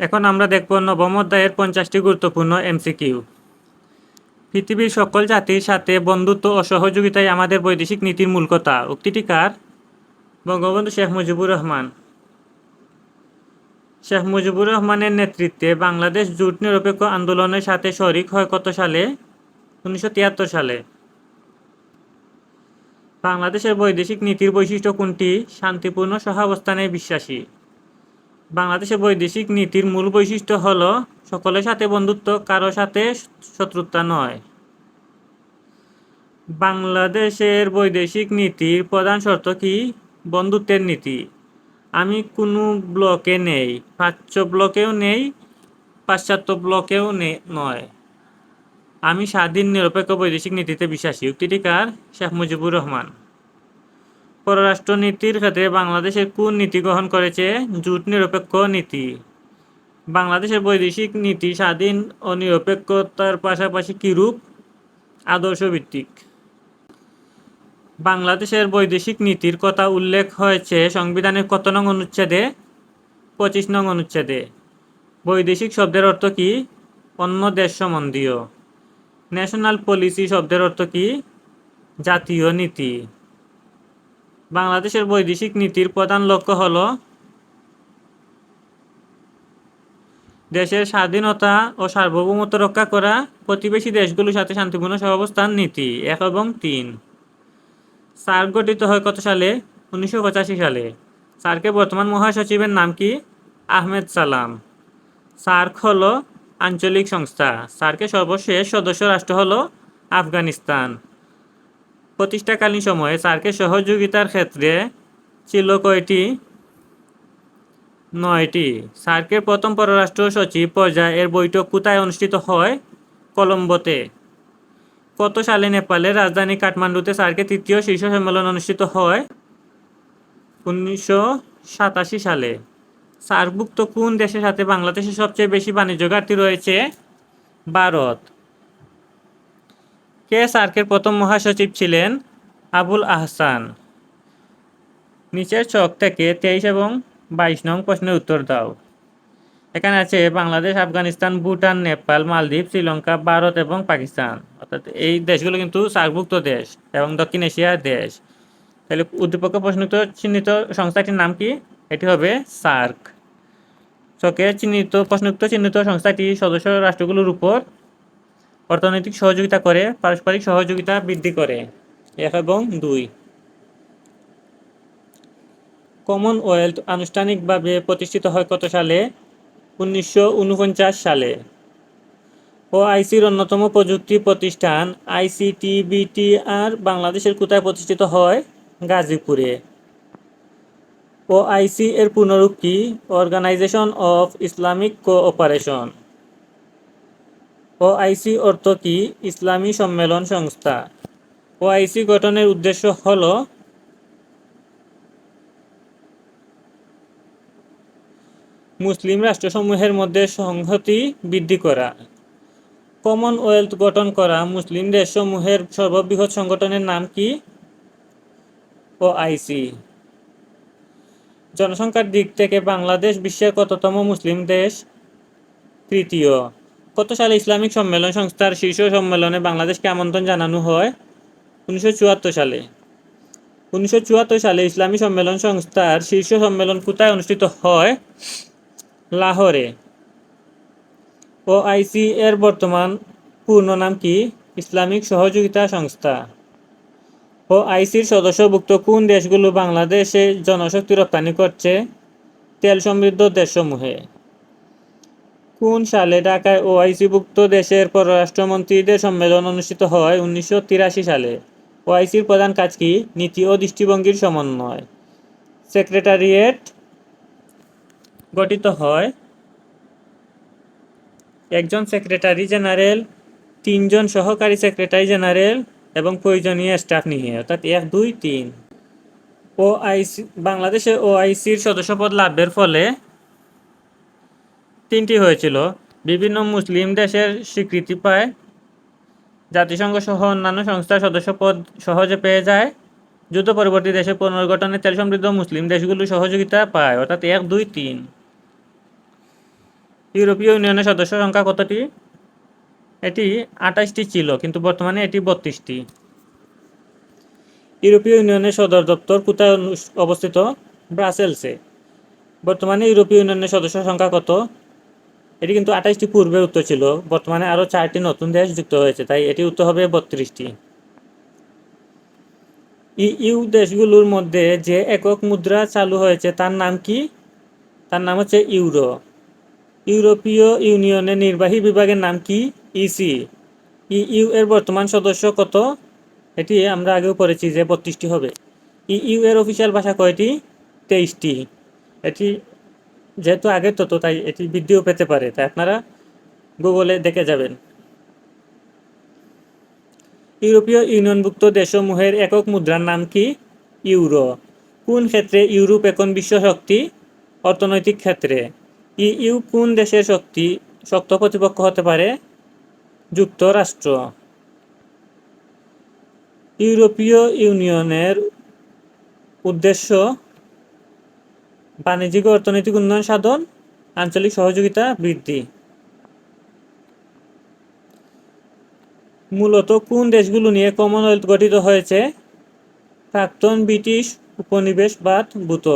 এখন আমরা দেখব নবম অধ্যায়ের 50টি গুরুত্বপূর্ণ এমসিকিউ। পৃথিবীর সকল জাতির সাথে বন্ধুত্ব ও সহযোগিতাই আমাদের বৈদেশিক নীতির মূল কথা। উক্তিটি কার? বঙ্গবন্ধু শেখ মুজিবুর রহমান। শেখ মুজিবুর রহমানের নেতৃত্বে বাংলাদেশ জোট নিরপেক্ষ আন্দোলনের সাথে শরিক হয় কত সালে? 1973 সালে। বাংলাদেশের বৈদেশিক নীতির বৈশিষ্ট্য কোনটি? শান্তিপূর্ণ সহাবস্থানে বিশ্বাসী। বাংলাদেশের বৈদেশিক নীতির মূল বৈশিষ্ট্য হল সকলের সাথে বন্ধুত্ব, কারো সাথে শত্রুতা নয়। বাংলাদেশের বৈদেশিক নীতির প্রধান শর্ত কি? বন্ধুত্বের নীতি। আমি কোনো ব্লকে নেই, প্রাচ্য ব্লকেও নেই, পাশ্চাত্য ব্লকেও নয়। আমি স্বাধীন নিরপেক্ষ বৈদেশিক নীতিতে বিশ্বাসী। উক্তিটি কার? শেখ মুজিবুর রহমান। পররাষ্ট্রনীতির ক্ষেত্রে বাংলাদেশের কোন নীতি গ্রহণ করেছে? জোট নিরপেক্ষ নীতি। বাংলাদেশের বৈদেশিক নীতি স্বাধীন ও নিরপেক্ষতার পাশাপাশি কিরূপ? আদর্শভিত্তিক। বাংলাদেশের বৈদেশিক নীতির কথা উল্লেখ হয়েছে সংবিধানের কত নং অনুচ্ছেদে? 25 নং অনুচ্ছেদে। বৈদেশিক শব্দের অর্থ কি? অন্য দেশ সম্বন্ধীয়। ন্যাশনাল পলিসি শব্দের অর্থ কি? জাতীয় নীতি। বাংলাদেশের বৈদেশিক নীতির প্রধান লক্ষ্য হল দেশের স্বাধীনতা ও সার্বভৌমত্ব রক্ষা করা, প্রতিবেশী দেশগুলোর সাথে শান্তিপূর্ণ সহাবস্থান নীতি। 1 এবং 3। সার্ক গঠিত হয় কত সালে? 1985 সালে। সার্কের বর্তমান মহাসচিবের নাম কি? আহমেদ সালাম। সার্ক হল আঞ্চলিক সংস্থা। সার্কের সর্বশেষ সদস্য রাষ্ট্র হল আফগানিস্তান। প্রতিষ্ঠাকালীন সময়ে সার্কের সহযোগিতার ক্ষেত্রে ছিল কয়টি? 9টি। সার্কের প্রথম পররাষ্ট্র সচিব পর্যায়ের বৈঠক কোথায় অনুষ্ঠিত হয়? কলম্বোতে। কত সালে নেপালের রাজধানী কাঠমান্ডুতে সার্কের তৃতীয় শীর্ষ সম্মেলন অনুষ্ঠিত হয়? 1987 সালে। সার্কভুক্ত কোন দেশের সাথে বাংলাদেশের সবচেয়ে বেশি বাণিজ্য ঘাটতি রয়েছে? ভারত। কে সার্কের প্রথম মহাসচিব ছিলেন? আবুল আহসান। নিচের ছক থেকে 23 এবং 22 নং প্রশ্নের উত্তর দাও। এখানে আছে বাংলাদেশ, আফগানিস্তান, ভুটান, নেপাল, মালদ্বীপ, শ্রীলঙ্কা, ভারত এবং পাকিস্তান। অর্থাৎ এই দেশগুলো কিন্তু সার্কভুক্ত দেশ এবং দক্ষিণ এশিয়ার দেশ। তাহলে উদ্দীপক প্রশ্নোত্তর চিহ্নিত সংস্থাটির নাম কি? এটি হবে সার্ক। ছকে চিহ্নিত প্রশ্নোত্তর চিহ্নিত সংস্থাটি সদস্য রাষ্ট্রগুলোর উপর অর্থনৈতিক সহযোগিতা করে, পারস্পরিক সহযোগিতা বৃদ্ধি করে। 1 এবং 2। কমনওয়েলথ আনুষ্ঠানিকভাবে প্রতিষ্ঠিত হয় কত সালে? 1949 সালে। ওআইসির অন্যতম প্রযুক্তি প্রতিষ্ঠান আইসিটিবিটিআর বাংলাদেশের কোথায় প্রতিষ্ঠিত হয়? গাজীপুরে। ওআইসি এর পূর্ণরূপ কি? Organisation of Islamic cooperation. OIC অর্থ কি? ইসলামী সম্মেলন সংস্থা। ওআইসি গঠনের উদ্দেশ্য হল মুসলিম রাষ্ট্রসমূহের মধ্যে সংহতি বৃদ্ধি করা। কমনওয়েলথ গঠন করা মুসলিম দেশসমূহের সর্ববৃহৎ সংগঠনের নাম কি? ওআইসি। জনসংখ্যার দিক থেকে বাংলাদেশ বিশ্বের কততম মুসলিম দেশ? তৃতীয়। কত সালে ইসলামিক সম্মেলন সংস্থার শীর্ষ সম্মেলনে বাংলাদেশকে আমন্ত্রণ জানানো হয়? 1974 সালে। 1974 সালে ইসলামী সম্মেলন সংস্থার শীর্ষ সম্মেলন কোথায় অনুষ্ঠিত হয়? লাহোরে। ওআইসি এর বর্তমান পূর্ণ নাম কি? ইসলামিক সহযোগিতা সংস্থা। ওআইসির সদস্যভুক্ত কোন দেশগুলো বাংলাদেশে জনশক্তি রপ্তানি করছে? তেল সমৃদ্ধ দেশসমূহে। কোন সালে ঢাকায় ওআইসিভুক্ত দেশের পররাষ্ট্রমন্ত্রীদের সম্মেলন অনুষ্ঠিত হয়? 1983 সালে। ওআইসির প্রধান কাজ কি? নীতি ও দৃষ্টিভঙ্গির সমন্বয়। সেক্রেটারিয়েট গঠিত হয় একজন সেক্রেটারি জেনারেল, 3 জন সহকারী সেক্রেটারি জেনারেল এবং প্রয়োজনীয় স্টাফ নিয়ে, অর্থাৎ 1, 2, 3। ওআইসি বাংলাদেশে ওআইসির সদস্যপদ লাভের ফলে 3টি হয়েছিল। বিভিন্ন মুসলিম দেশের স্বীকৃতি পায়, জাতিসংঘ সহ অন্যান্য সংস্থার সদস্যপদ সহজে পেয়ে যায়, যুদ্ধ পরবর্তী দেশের পুনর্গঠনে তেল সমৃদ্ধ মুসলিম দেশগুলো সহযোগিতা পায়, অর্থাৎ 1, 2, 3। ইউরোপীয় ইউনিয়নের সদস্য সংখ্যা কতটি? এটি 28টি ছিল, কিন্তু বর্তমানে এটি 32টি। ইউরোপীয় ইউনিয়নের সদর দপ্তর কোথায় অবস্থিত? ব্রাসেলসে। বর্তমানে ইউরোপীয় ইউনিয়নের সদস্য সংখ্যা কত? এটি কিন্তু 28টি পূর্বে উত্তর ছিল, বর্তমানে আরও 4টি নতুন দেশ যুক্ত হয়েছে, তাই এটি উত্তর হবে 32টি। ইইউ দেশগুলোর মধ্যে যে একক মুদ্রা চালু হয়েছে তার নাম কি? তার নাম হচ্ছে ইউরো। ইউরোপীয় ইউনিয়নের নির্বাহী বিভাগের নাম কি? ইসি। ইইউ এর বর্তমান সদস্য কত? এটি আমরা আগেও পড়েছি যে 32টি হবে। ইইউ এর অফিসিয়াল ভাষা কয়টি? 23টি। এটি যেহেতু আগের তত, তাই এটি বৃদ্ধিও পেতে পারে, তাই আপনারা গুগলে দেখে যাবেন। ইউরোপীয় ইউনিয়নভুক্ত দেশসমূহের একক মুদ্রার নাম কি? ইউরো। কোন ক্ষেত্রে ইউরোপ এখন বিশ্ব শক্তি? অর্থনৈতিক ক্ষেত্রে। ইইউ কোন দেশের শক্ত প্রতিপক্ষ হতে পারে? যুক্তরাষ্ট্র। ইউরোপীয় ইউনিয়নের উদ্দেশ্য বাণিজ্যিক ও অর্থনৈতিক উন্নয়ন সাধন, আঞ্চলিক সহযোগিতা বৃদ্ধি। মূলত কোন দেশগুলো নিয়ে কমনওয়েলথ গঠিত হয়েছে? প্রাক্তন ব্রিটিশ উপনিবেশবাদভূত